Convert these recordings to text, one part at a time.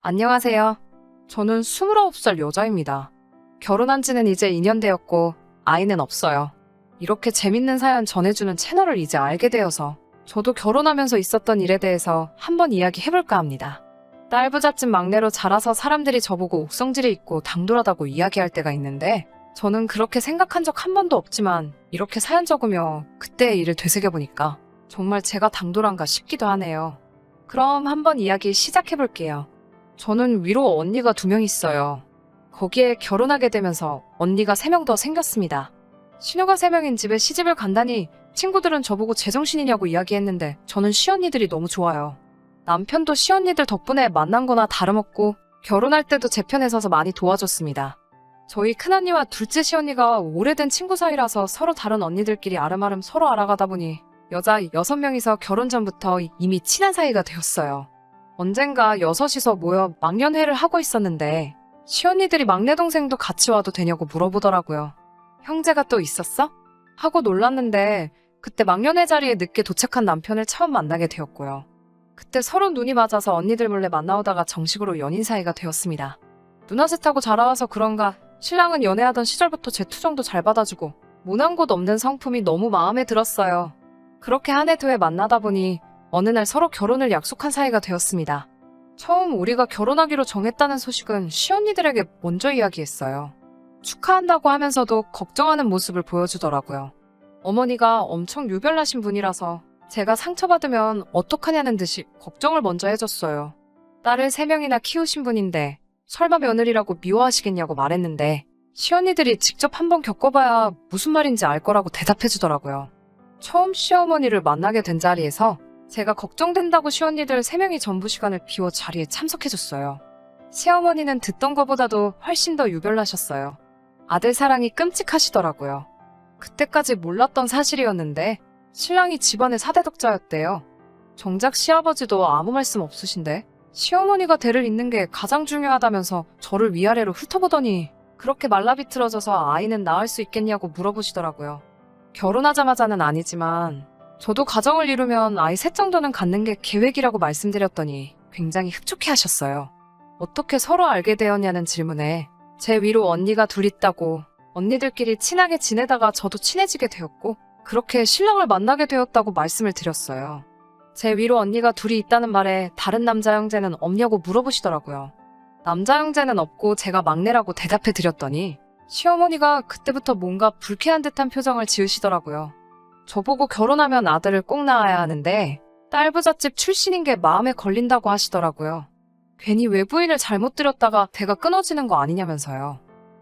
안녕하세요. 저는 29살 여자입니다. 결혼한 지는 이제 2년 되었고 아이는 없어요. 이렇게 재밌는 사연 전해주는 채널을 이제 알게 되어서 저도 결혼하면서 있었던 일에 대해서 한번 이야기해볼까 합니다. 딸부잣집 막내로 자라서 사람들이 저보고 옥성질이 있고 당돌하다고 이야기할 때가 있는데 저는 그렇게 생각한 적 한 번도 없지만 이렇게 사연 적으며 그때의 일을 되새겨보니까 정말 제가 당돌한가 싶기도 하네요. 그럼 한번 이야기 시작해볼게요. 저는 위로 언니가 2명 있어요. 거기에 결혼하게 되면서 언니가 3명 더 생겼습니다. 시녀가 3명인 집에 시집을 간다니 친구들은 저보고 제정신이냐고 이야기했는데 저는 시언니들이 너무 좋아요. 남편도 시언니들 덕분에 만난 거나 다름없고 결혼할 때도 제 편에 서서 많이 도와줬습니다. 저희 큰언니와 둘째 시언니가 오래된 친구 사이라서 서로 다른 언니들끼리 아름아름 서로 알아가다 보니 여자 6명이서 결혼 전부터 이미 친한 사이가 되었어요. 언젠가 6이서 모여 막년회를 하고 있었는데 시언니들이 막내 동생도 같이 와도 되냐고 물어보더라고요. 형제가 또 있었어? 하고 놀랐는데 그때 막년회 자리에 늦게 도착한 남편을 처음 만나게 되었고요. 그때 서로 눈이 맞아서 언니들 몰래 만나오다가 정식으로 연인 사이가 되었습니다. 누나셋하고 자라와서 그런가 신랑은 연애하던 시절부터 제 투정도 잘 받아주고 모난 곳 없는 성품이 너무 마음에 들었어요. 그렇게 한 해 두 해 만나다 보니 어느 날 서로 결혼을 약속한 사이가 되었습니다. 처음 우리가 결혼하기로 정했다는 소식은 시언니들에게 먼저 이야기했어요. 축하한다고 하면서도 걱정하는 모습을 보여주더라고요. 어머니가 엄청 유별나신 분이라서 제가 상처받으면 어떡하냐는 듯이 걱정을 먼저 해줬어요. 딸을 3명이나 키우신 분인데 설마 며느리라고 미워하시겠냐고 말했는데 시언니들이 직접 한번 겪어봐야 무슨 말인지 알 거라고 대답해주더라고요. 처음 시어머니를 만나게 된 자리에서 제가 걱정된다고 시언니들 3명이 전부 시간을 비워 자리에 참석해줬어요. 시어머니는 듣던 것보다도 훨씬 더 유별나셨어요. 아들 사랑이 끔찍하시더라고요. 그때까지 몰랐던 사실이었는데 신랑이 집안의 4대 덕자였대요. 정작 시아버지도 아무 말씀 없으신데 시어머니가 대를 잇는 게 가장 중요하다면서 저를 위아래로 훑어보더니 그렇게 말라비틀어져서 아이는 낳을 수 있겠냐고 물어보시더라고요. 결혼하자마자는 아니지만 저도 가정을 이루면 아이 셋 정도는 갖는 게 계획이라고 말씀드렸더니 굉장히 흡족해 하셨어요. 어떻게 서로 알게 되었냐는 질문에 제 위로 언니가 둘 있다고 언니들끼리 친하게 지내다가 저도 친해지게 되었고 그렇게 신랑을 만나게 되었다고 말씀을 드렸어요. 제 위로 언니가 둘이 있다는 말에 다른 남자 형제는 없냐고 물어보시더라고요. 남자 형제는 없고 제가 막내라고 대답해 드렸더니 시어머니가 그때부터 뭔가 불쾌한 듯한 표정을 지으시더라고요. 저보고 결혼하면 아들을 꼭 낳아야 하는데 딸부잣집 출신인 게 마음에 걸린다고 하시더라고요. 괜히 외부인을 잘못 들였다가 대가 끊어지는 거 아니냐면서요.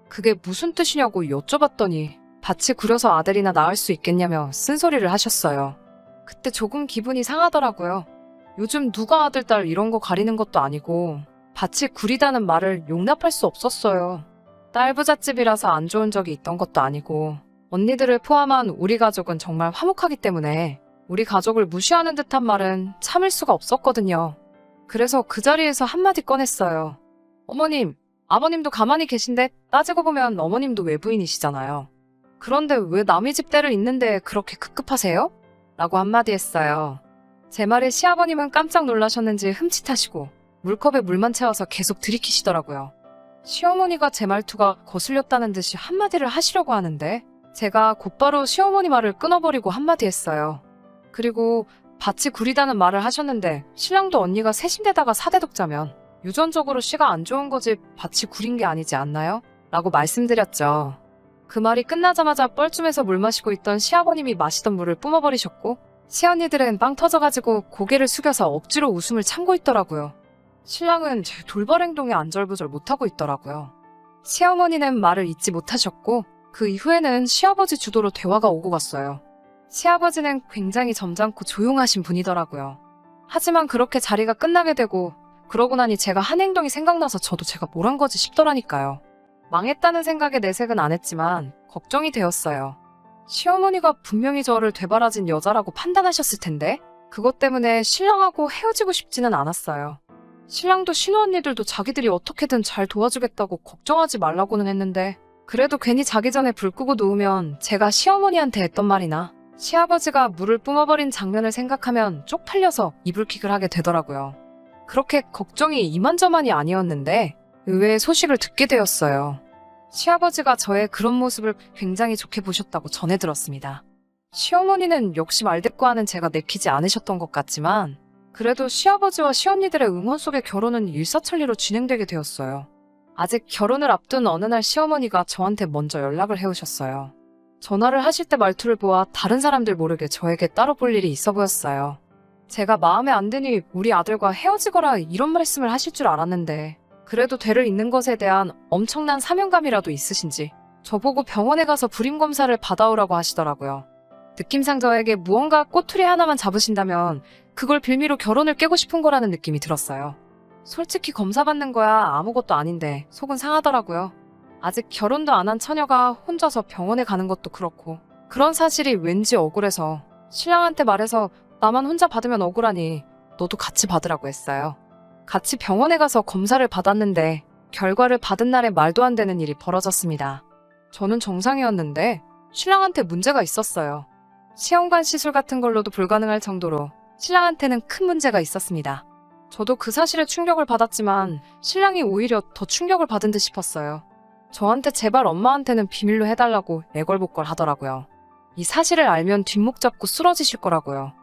그게 무슨 뜻이냐고 여쭤봤더니 밭이 구려서 아들이나 낳을 수 있겠냐며 쓴소리를 하셨어요. 그때 조금 기분이 상하더라고요. 요즘 누가 아들, 딸 이런 거 가리는 것도 아니고 밭이 구리다는 말을 용납할 수 없었어요. 딸부잣집이라서 안 좋은 적이 있던 것도 아니고 언니들을 포함한 우리 가족은 정말 화목하기 때문에 우리 가족을 무시하는 듯한 말은 참을 수가 없었거든요. 그래서 그 자리에서 한마디 꺼냈어요. 어머님, 아버님도 가만히 계신데 따지고 보면 어머님도 외부인이시잖아요. 그런데 왜 남의 집 딸을 잇는데 그렇게 급급하세요? 라고 한마디 했어요. 제 말에 시아버님은 깜짝 놀라셨는지 흠칫하시고 물컵에 물만 채워서 계속 들이키시더라고요. 시어머니가 제 말투가 거슬렸다는 듯이 한마디를 하시려고 하는데 제가 곧바로 시어머니 말을 끊어버리고 한마디 했어요. 그리고 밭이 구리다는 말을 하셨는데 신랑도 언니가 셋인데다가 4대 덕자면 유전적으로 씨가 안 좋은 거지 밭이 구린 게 아니지 않나요? 라고 말씀드렸죠. 그 말이 끝나자마자 뻘쭘해서 물 마시고 있던 시아버님이 마시던 물을 뿜어버리셨고 시언니들은 빵 터져가지고 고개를 숙여서 억지로 웃음을 참고 있더라고요. 신랑은 제 돌발 행동에 안절부절 못하고 있더라고요. 시어머니는 말을 잇지 못하셨고 그 이후에는 시아버지 주도로 대화가 오고 갔어요. 시아버지는 굉장히 점잖고 조용하신 분이더라고요. 하지만 그렇게 자리가 끝나게 되고 그러고 나니 제가 한 행동이 생각나서 저도 제가 뭘 한 거지 싶더라니까요. 망했다는 생각에 내색은 안 했지만 걱정이 되었어요. 시어머니가 분명히 저를 되바라진 여자라고 판단하셨을 텐데 그것 때문에 신랑하고 헤어지고 싶지는 않았어요. 신랑도 신우 언니들도 자기들이 어떻게든 잘 도와주겠다고 걱정하지 말라고는 했는데 그래도 괜히 자기 전에 불 끄고 누우면 제가 시어머니한테 했던 말이나 시아버지가 물을 뿜어버린 장면을 생각하면 쪽팔려서 이불킥을 하게 되더라고요. 그렇게 걱정이 이만저만이 아니었는데 의외의 소식을 듣게 되었어요. 시아버지가 저의 그런 모습을 굉장히 좋게 보셨다고 전해 들었습니다. 시어머니는 역시 말대꾸하는 제가 내키지 않으셨던 것 같지만 그래도 시아버지와 시언니들의 응원 속에 결혼은 일사천리로 진행되게 되었어요. 아직 결혼을 앞둔 어느 날 시어머니가 저한테 먼저 연락을 해오셨어요. 전화를 하실 때 말투를 보아 다른 사람들 모르게 저에게 따로 볼 일이 있어 보였어요. 제가 마음에 안 드니 우리 아들과 헤어지거라 이런 말씀을 하실 줄 알았는데 그래도 대를 잇는 것에 대한 엄청난 사명감이라도 있으신지 저보고 병원에 가서 불임 검사를 받아오라고 하시더라고요. 느낌상 저에게 무언가 꼬투리 하나만 잡으신다면 그걸 빌미로 결혼을 깨고 싶은 거라는 느낌이 들었어요. 솔직히 검사 받는 거야 아무것도 아닌데 속은 상하더라고요. 아직 결혼도 안 한 처녀가 혼자서 병원에 가는 것도 그렇고 그런 사실이 왠지 억울해서 신랑한테 말해서 나만 혼자 받으면 억울하니 너도 같이 받으라고 했어요. 같이 병원에 가서 검사를 받았는데 결과를 받은 날에 말도 안 되는 일이 벌어졌습니다. 저는 정상이었는데 신랑한테 문제가 있었어요. 시험관 시술 같은 걸로도 불가능할 정도로 신랑한테는 큰 문제가 있었습니다. 저도 그 사실에 충격을 받았지만 신랑이 오히려 더 충격을 받은 듯 싶었어요. 저한테 제발 엄마한테는 비밀로 해달라고 애걸복걸 하더라고요. 이 사실을 알면 뒷목 잡고 쓰러지실 거라고요.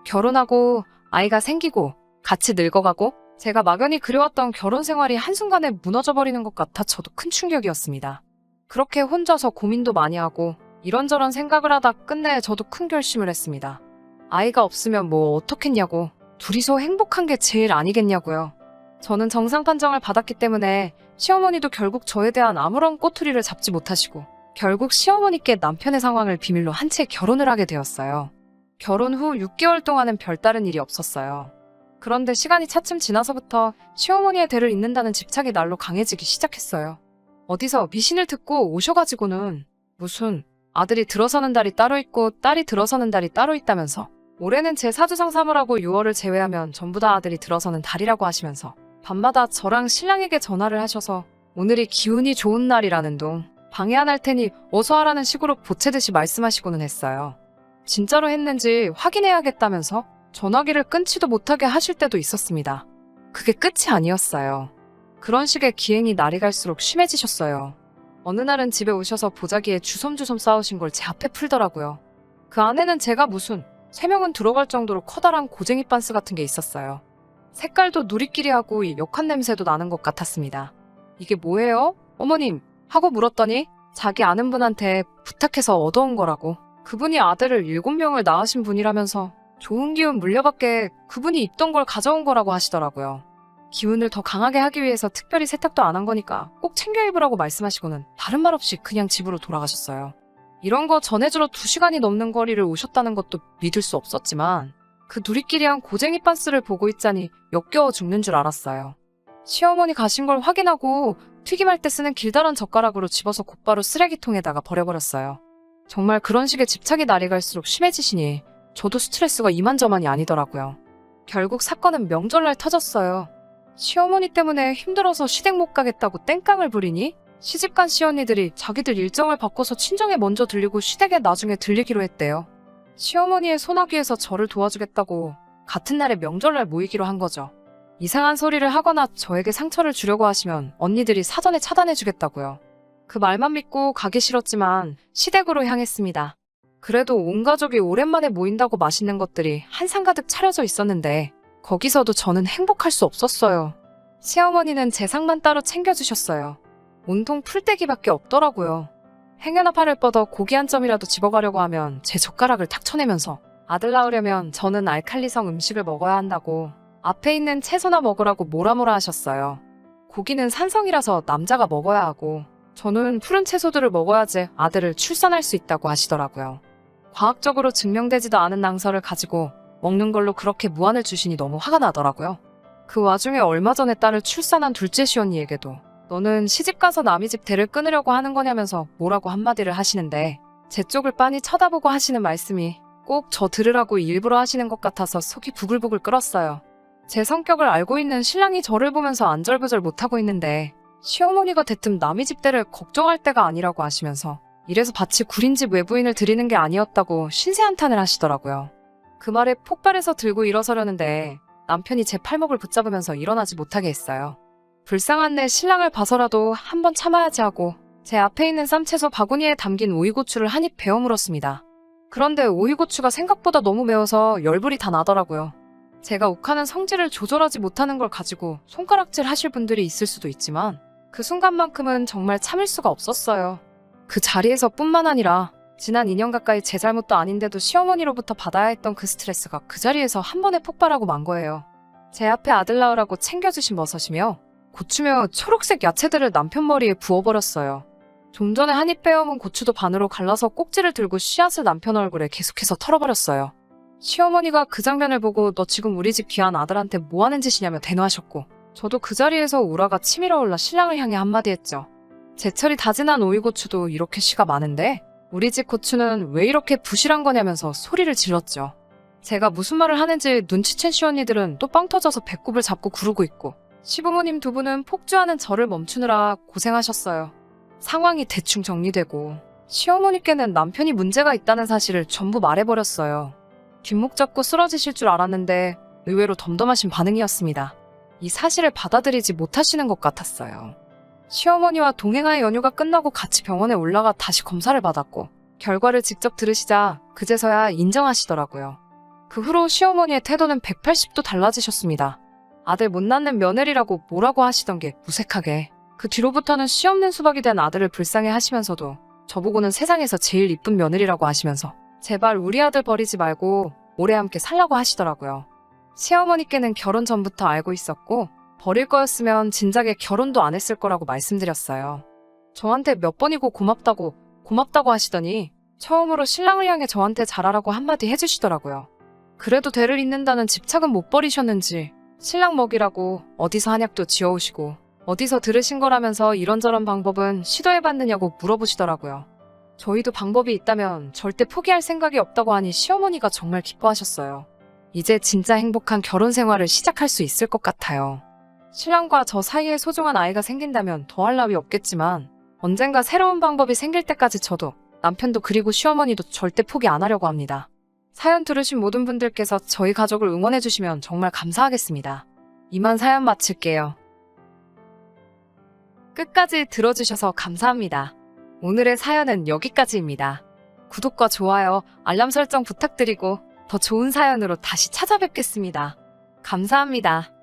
결혼하고 아이가 생기고 같이 늙어가고 제가 막연히 그려왔던 결혼 생활이 한순간에 무너져버리는 것 같아 저도 큰 충격이었습니다. 그렇게 혼자서 고민도 많이 하고 이런저런 생각을 하다 끝내 저도 큰 결심을 했습니다. 아이가 없으면 뭐 어떻겠냐고 둘이서 행복한 게 제일 아니겠냐고요. 저는 정상 판정을 받았기 때문에 시어머니도 결국 저에 대한 아무런 꼬투리를 잡지 못하시고 결국 시어머니께 남편의 상황을 비밀로 한 채 결혼을 하게 되었어요. 결혼 후 6개월 동안은 별다른 일이 없었어요. 그런데 시간이 차츰 지나서부터 시어머니의 대를 잇는다는 집착이 날로 강해지기 시작했어요. 어디서 미신을 듣고 오셔가지고는 무슨 아들이 들어서는 달이 따로 있고 딸이 들어서는 달이 따로 있다면서 올해는 제 사주상 3월하고 6월을 제외하면 전부 다 아들이 들어서는 달이라고 하시면서 밤마다 저랑 신랑에게 전화를 하셔서 오늘이 기운이 좋은 날이라는 둥 방해 안 할 테니 어서 하라는 식으로 보채듯이 말씀하시고는 했어요. 진짜로 했는지 확인해야겠다면서 전화기를 끊지도 못하게 하실 때도 있었습니다. 그게 끝이 아니었어요. 그런 식의 기행이 날이 갈수록 심해지셨어요. 어느 날은 집에 오셔서 보자기에 주섬주섬 싸우신 걸 제 앞에 풀더라고요. 그 안에는 제가 무슨 3명은 들어갈 정도로 커다란 고쟁이 반스 같은 게 있었어요. 색깔도 누리끼리하고 역한 냄새도 나는 것 같았습니다. 이게 뭐예요? 어머님 하고 물었더니 자기 아는 분한테 부탁해서 얻어온 거라고. 그분이 아들을 7명을 낳으신 분이라면서 좋은 기운 물려받게 그분이 입던 걸 가져온 거라고 하시더라고요. 기운을 더 강하게 하기 위해서 특별히 세탁도 안 한 거니까 꼭 챙겨 입으라고 말씀하시고는 다른 말 없이 그냥 집으로 돌아가셨어요. 이런 거 전해주러 2시간이 넘는 거리를 오셨다는 것도 믿을 수 없었지만 그 누리끼리한 고쟁이 반스를 보고 있자니 역겨워 죽는 줄 알았어요. 시어머니 가신 걸 확인하고 튀김할 때 쓰는 길다란 젓가락으로 집어서 곧바로 쓰레기통에다가 버려버렸어요. 정말 그런 식의 집착이 날이 갈수록 심해지시니 저도 스트레스가 이만저만이 아니더라고요. 결국 사건은 명절날 터졌어요. 시어머니 때문에 힘들어서 시댁 못 가겠다고 땡깡을 부리니 시집간 시언니들이 자기들 일정을 바꿔서 친정에 먼저 들리고 시댁에 나중에 들리기로 했대요. 시어머니의 소나기에서 저를 도와주겠다고 같은 날에 명절날 모이기로 한 거죠. 이상한 소리를 하거나 저에게 상처를 주려고 하시면 언니들이 사전에 차단해주겠다고요. 그 말만 믿고 가기 싫었지만 시댁으로 향했습니다. 그래도 온 가족이 오랜만에 모인다고 맛있는 것들이 한 상 가득 차려져 있었는데 거기서도 저는 행복할 수 없었어요. 시어머니는 제 상만 따로 챙겨주셨어요. 온통 풀떼기밖에 없더라고요. 행여나 팔을 뻗어 고기 한 점이라도 집어가려고 하면 제 젓가락을 탁 쳐내면서 아들 낳으려면 저는 알칼리성 음식을 먹어야 한다고 앞에 있는 채소나 먹으라고 뭐라 하셨어요. 고기는 산성이라서 남자가 먹어야 하고 저는 푸른 채소들을 먹어야지 아들을 출산할 수 있다고 하시더라고요. 과학적으로 증명되지도 않은 낭설을 가지고 먹는 걸로 그렇게 무안을 주시니 너무 화가 나더라고요. 그 와중에 얼마 전에 딸을 출산한 둘째 시언니에게도 너는 시집가서 남의 집 대를 끊으려고 하는 거냐면서 뭐라고 한마디를 하시는데 제 쪽을 빤히 쳐다보고 하시는 말씀이 꼭 저 들으라고 일부러 하시는 것 같아서 속이 부글부글 끓었어요. 제 성격을 알고 있는 신랑이 저를 보면서 안절부절 못하고 있는데 시어머니가 대뜸 남의 집 대를 걱정할 때가 아니라고 하시면서 이래서 밭이 구린 집 외부인을 들이는 게 아니었다고 신세 한탄을 하시더라고요. 그 말에 폭발해서 들고 일어서려는데 남편이 제 팔목을 붙잡으면서 일어나지 못하게 했어요. 불쌍한 내 신랑을 봐서라도 한번 참아야지 하고 제 앞에 있는 쌈채소 바구니에 담긴 오이고추를 한 입 베어 물었습니다. 그런데 오이고추가 생각보다 너무 매워서 열불이 다 나더라고요. 제가 욱하는 성질을 조절하지 못하는 걸 가지고 손가락질 하실 분들이 있을 수도 있지만 그 순간만큼은 정말 참을 수가 없었어요. 그 자리에서 뿐만 아니라 지난 2년 가까이 제 잘못도 아닌데도 시어머니로부터 받아야 했던 그 스트레스가 그 자리에서 한 번에 폭발하고 만 거예요. 제 앞에 아들 낳으라고 챙겨주신 버섯이며 고추며 초록색 야채들을 남편 머리에 부어버렸어요. 좀 전에 한 입 빼어문 고추도 반으로 갈라서 꼭지를 들고 씨앗을 남편 얼굴에 계속해서 털어버렸어요. 시어머니가 그 장면을 보고 너 지금 우리 집 귀한 아들한테 뭐 하는 짓이냐며 대노하셨고 저도 그 자리에서 우라가 치밀어 올라 신랑을 향해 한마디 했죠. 제철이 다 지난 오이고추도 이렇게 씨가 많은데 우리 집 고추는 왜 이렇게 부실한 거냐면서 소리를 질렀죠. 제가 무슨 말을 하는지 눈치챈 시언니들은 또 빵 터져서 배꼽을 잡고 구르고 있고 시부모님 두 분은 폭주하는 저를 멈추느라 고생하셨어요. 상황이 대충 정리되고 시어머니께는 남편이 문제가 있다는 사실을 전부 말해버렸어요. 뒷목 잡고 쓰러지실 줄 알았는데 의외로 덤덤하신 반응이었습니다. 이 사실을 받아들이지 못하시는 것 같았어요. 시어머니와 동행하의 연휴가 끝나고 같이 병원에 올라가 다시 검사를 받았고 결과를 직접 들으시자 그제서야 인정하시더라고요. 그 후로 시어머니의 태도는 180도 달라지셨습니다. 아들 못 낳는 며느리라고 뭐라고 하시던 게 무색하게 그 뒤로부터는 씨 없는 수박이 된 아들을 불쌍해 하시면서도 저보고는 세상에서 제일 이쁜 며느리라고 하시면서 제발 우리 아들 버리지 말고 오래 함께 살라고 하시더라고요. 시어머니께는 결혼 전부터 알고 있었고 버릴 거였으면 진작에 결혼도 안 했을 거라고 말씀드렸어요. 저한테 몇 번이고 고맙다고 하시더니 처음으로 신랑을 향해 저한테 잘하라고 한마디 해주시더라고요. 그래도 대를 잇는다는 집착은 못 버리셨는지 신랑 먹이라고 어디서 한약도 지어오시고 어디서 들으신 거라면서 이런저런 방법은 시도해봤느냐고 물어보시더라고요. 저희도 방법이 있다면 절대 포기할 생각이 없다고 하니 시어머니가 정말 기뻐하셨어요. 이제 진짜 행복한 결혼 생활을 시작할 수 있을 것 같아요. 신랑과 저 사이에 소중한 아이가 생긴다면 더할 나위 없겠지만 언젠가 새로운 방법이 생길 때까지 저도 남편도 그리고 시어머니도 절대 포기 안 하려고 합니다. 사연 들으신 모든 분들께서 저희 가족을 응원해주시면 정말 감사하겠습니다. 이만 사연 마칠게요. 끝까지 들어주셔서 감사합니다. 오늘의 사연은 여기까지입니다. 구독과 좋아요, 알람 설정 부탁드리고 더 좋은 사연으로 다시 찾아뵙겠습니다. 감사합니다.